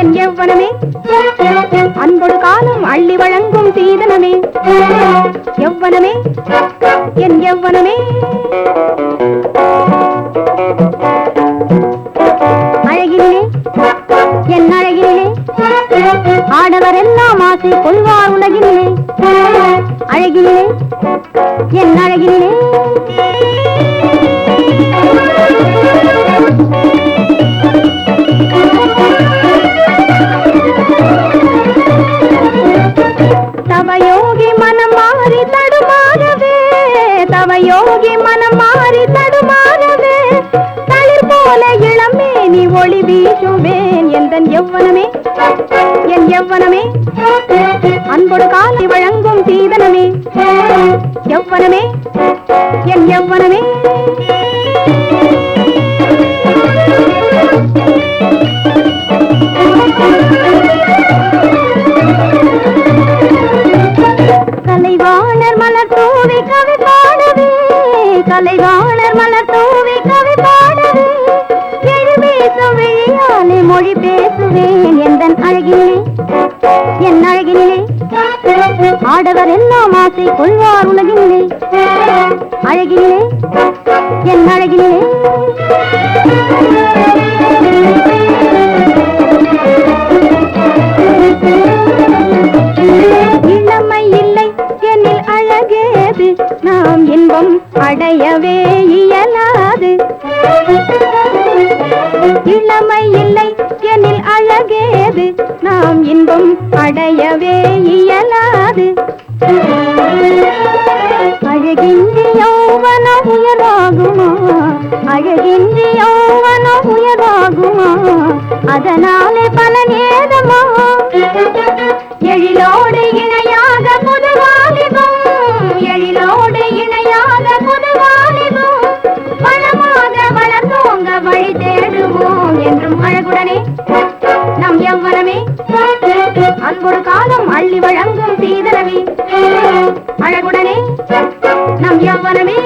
என் யௌவனமே அன்பொடு காலம் அள்ளி வழங்கும் சீதனமே. யௌவனமே என் யௌவனமே அழகினிலே என் அழகினிலே ஆடவர் எல்லாம் ஆசை கொள்வார் உலகினிலே. அழகினிலே என் அழகினிலே தவயோகி மனம் மாறி தடுமாறவே, தவயோகி மனம் மாறி தடுமாறவே, தளிர் போல இளமேனி ஒளி வீசுவேன். எந்தன் யௌவனமே என் யௌவனமே அன்பொடு காலை வழங்கும் சீதனமே. யௌவனமே என் யௌவனமே கலைவாணர் மலர் தூவி கவி பாடவே, கலைவாணர் மலர் தூவி கவி பாடவே, எழு பேசும் விழியாலே மொழி பேசுவேன். எந்தன் அழகினிலே என் அழகினிலே ஆடவர் எல்லாம் ஆசை கொள்வார் உலகினிலே. அழகினிலே என் அழகினிலே இளமை இல்லை என்னில் அழகேது, நாம் இன்பம் அடையவே இயலாது. இளமை இல்லை என்னில் அழகேது, நாம் இன்பம் அடையவே இயலாது. அழகின்றி யௌவனம் உயராகுமா, அழகின்றி யௌவனம் உயராகுமா, அதனாலே பலன் ஏதமா. எழிலோடு இணையாக புதுவாலிபம், எழிலோடு இணையாக புதுவாலிபம், வளமாக வளர்ந்தோங்க வழி தேடுவோம். என்றும் அழகுடனே நம் யௌவனமே அன்பொடு காலம் அள்ளி வழங்கும் சீதனமே. அழகுடனே நம் யௌவனமே